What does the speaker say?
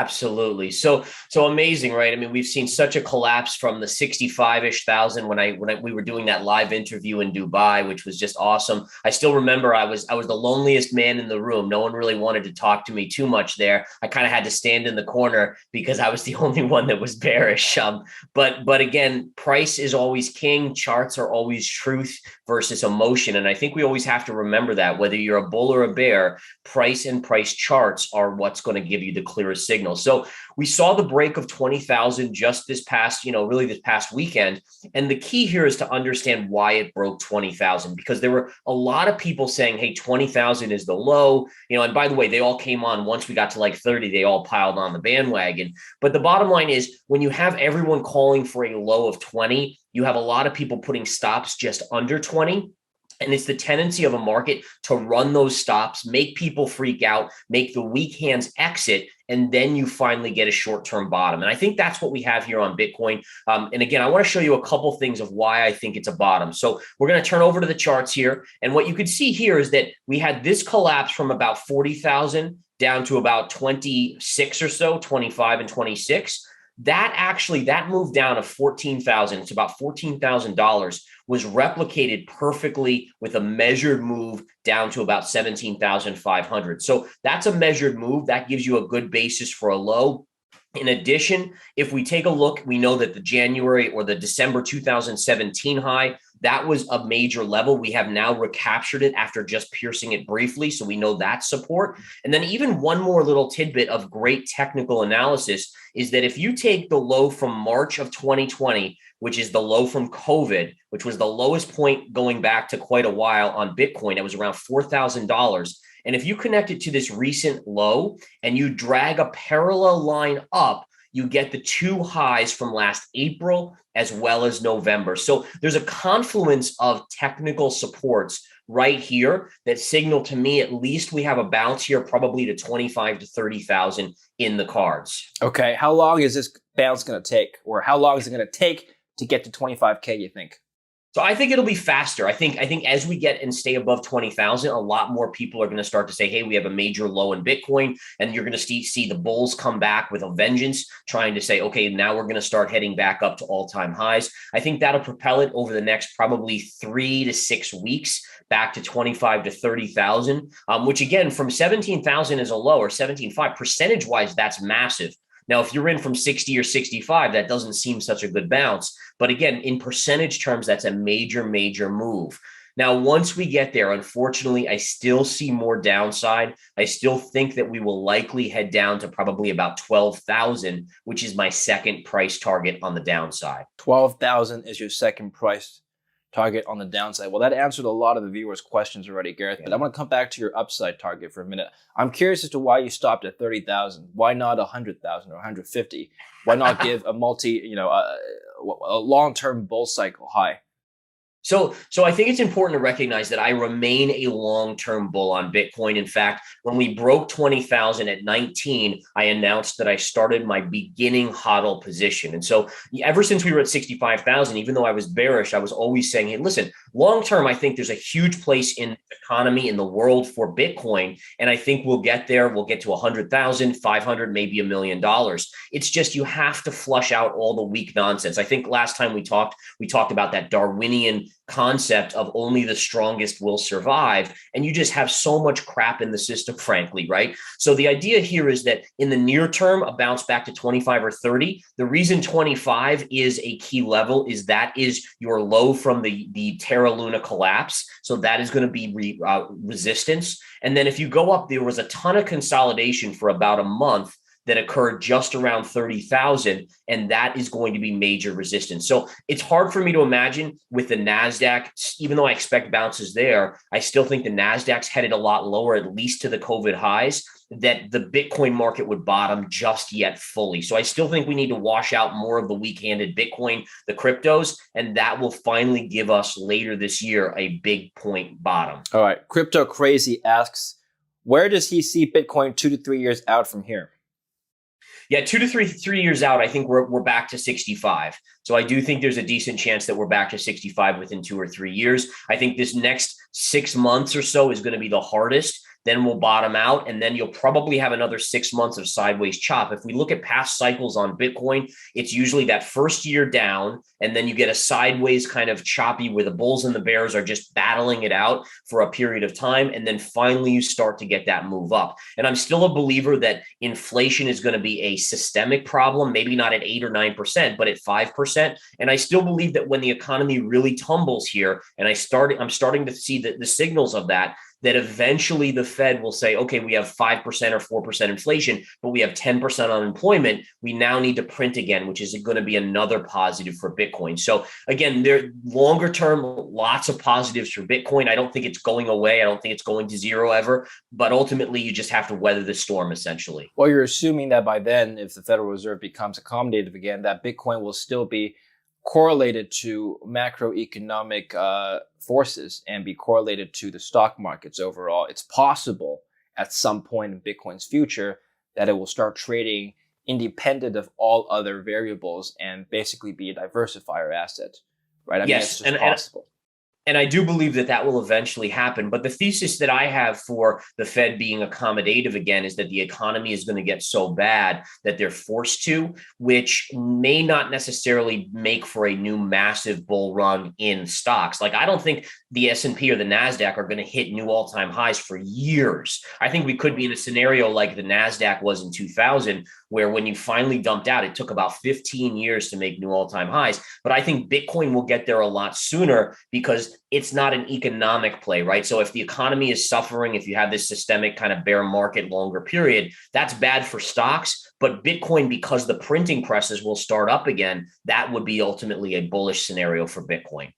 Absolutely. So amazing, right? I mean, we've seen such a collapse from the 65-ish thousand when we were doing that live interview in Dubai, which was just awesome. I still remember I was the loneliest man in the room. No one really wanted to talk to me too much there. I kind of had to stand in the corner because I was the only one that was bearish. But again, price is always king. Charts are always truth versus emotion. And I think we always have to remember that whether you're a bull or a bear, price and price charts are what's going to give you the clearest signal. So we saw the break of 20,000 just this past, really this past weekend. And the key here is to understand why it broke 20,000, because there were a lot of people saying, hey, 20,000 is the low, and by the way, they all came on once we got to like 30, they all piled on the bandwagon. But the bottom line is when you have everyone calling for a low of 20, you have a lot of people putting stops just under 20. And it's the tendency of a market to run those stops, make people freak out, make the weak hands exit, and then you finally get a short-term bottom. And I think that's what we have here on Bitcoin. And again, I want to show you a couple things of why I think it's a bottom. So we're going to turn over to the charts here. And what you can see here is that we had this collapse from about 40,000 down to about 26 or so, 25 and 26. That moved down to 14,000. It's about $14,000 was replicated perfectly with a measured move down to about 17,500. So that's a measured move. That gives you a good basis for a low. In addition, if we take a look, we know that the January or the December 2017 high, that was a major level. We have now recaptured it after just piercing it briefly. So we know that support. And then even one more little tidbit of great technical analysis is that if you take the low from March of 2020, which is the low from COVID, which was the lowest point going back to quite a while on Bitcoin, it was around $4,000. And if you connect it to this recent low and you drag a parallel line up, you get the two highs from last April as well as November. So there's a confluence of technical supports right here that signal to me, at least we have a bounce here, probably to 25 to 30,000 in the cards. Okay. How long is this bounce going to take, or how long is it going to take to get to 25K, you think? So I think it'll be faster. I think as we get and stay above 20,000, a lot more people are going to start to say, hey, we have a major low in Bitcoin. And you're going to see the bulls come back with a vengeance, trying to say, okay, now we're going to start heading back up to all-time highs. I think that'll propel it over the next probably 3 to 6 weeks back to 25 to 30,000, which again, from 17,000 is a low, or 17.5 percentage-wise, that's massive. Now, if you're in from 60 or 65, that doesn't seem such a good bounce. But again, in percentage terms, that's a major, major move. Now, once we get there, unfortunately, I still see more downside. I still think that we will likely head down to probably about 12,000, which is my second price target on the downside. 12,000 is your second price target on the downside. Well, that answered a lot of the viewers' questions already, Gareth, but I want to come back to your upside target for a minute. I'm curious as to why you stopped at 30,000. Why not 100,000 or 150? Why not give a a long-term bull cycle high? So I think it's important to recognize that I remain a long-term bull on Bitcoin. In fact, when we broke 20,000 at 19, I announced that I started my beginning hodl position. And so ever since we were at 65,000, even though I was bearish, I was always saying, hey, listen, long-term, I think there's a huge place in the economy, in the world for Bitcoin. And I think we'll get there. We'll get to 100,000, 500, maybe $1 million. It's just, you have to flush out all the weak nonsense. I think last time we talked about that Darwinian concept of only the strongest will survive. And you just have so much crap in the system, frankly, right? So the idea here is that in the near term, a bounce back to 25 or 30, the reason 25 is a key level is that is your low from the Terra Luna collapse. So that is going to be resistance. And then if you go up, there was a ton of consolidation for about a month that occurred just around 30,000, and that is going to be major resistance. So it's hard for me to imagine with the NASDAQ, even though I expect bounces there, I still think the NASDAQ's headed a lot lower, at least to the COVID highs, that the Bitcoin market would bottom just yet fully. So I still think we need to wash out more of the weak-handed Bitcoin, the cryptos, and that will finally give us later this year a big point bottom. All right. Crypto Crazy asks, where does he see Bitcoin 2 to 3 years out from here? Yeah, 2 to 3 years out, I think we're back to 65. So I do think there's a decent chance that we're back to 65 within 2 or 3 years. I think this next 6 months or so is going to be the hardest then we'll bottom out, and then you'll probably have another 6 months of sideways chop. If we look at past cycles on Bitcoin, it's usually that first year down, and then you get a sideways kind of choppy where the bulls and the bears are just battling it out for a period of time. And then finally you start to get that move up. And I'm still a believer that inflation is going to be a systemic problem, maybe not at 8 or 9%, but at 5%. And I still believe that when the economy really tumbles here, and I'm starting to see the signals of that, that eventually the Fed will say, okay, we have 5% or 4% inflation, but we have 10% unemployment. We now need to print again, which is going to be another positive for Bitcoin. So again, there longer term, lots of positives for Bitcoin. I don't think it's going away. I don't think it's going to zero ever, but ultimately you just have to weather the storm essentially. Well, you're assuming that by then, if the Federal Reserve becomes accommodative again, that Bitcoin will still be correlated to macroeconomic forces and be correlated to the stock markets overall. It's possible at some point in Bitcoin's future that it will start trading independent of all other variables and basically be a diversifier asset, right? I mean, it's just possible. And I do believe that that will eventually happen. But the thesis that I have for the Fed being accommodative again is that the economy is going to get so bad that they're forced to, which may not necessarily make for a new massive bull run in stocks. Like I don't think the S&P or the NASDAQ are going to hit new all-time highs for years. I think we could be in a scenario like the NASDAQ was in 2000, where when you finally dumped out, it took about 15 years to make new all-time highs. But I think Bitcoin will get there a lot sooner because it's not an economic play, right? So if the economy is suffering, if you have this systemic kind of bear market longer period, that's bad for stocks. But Bitcoin, because the printing presses will start up again, that would be ultimately a bullish scenario for Bitcoin.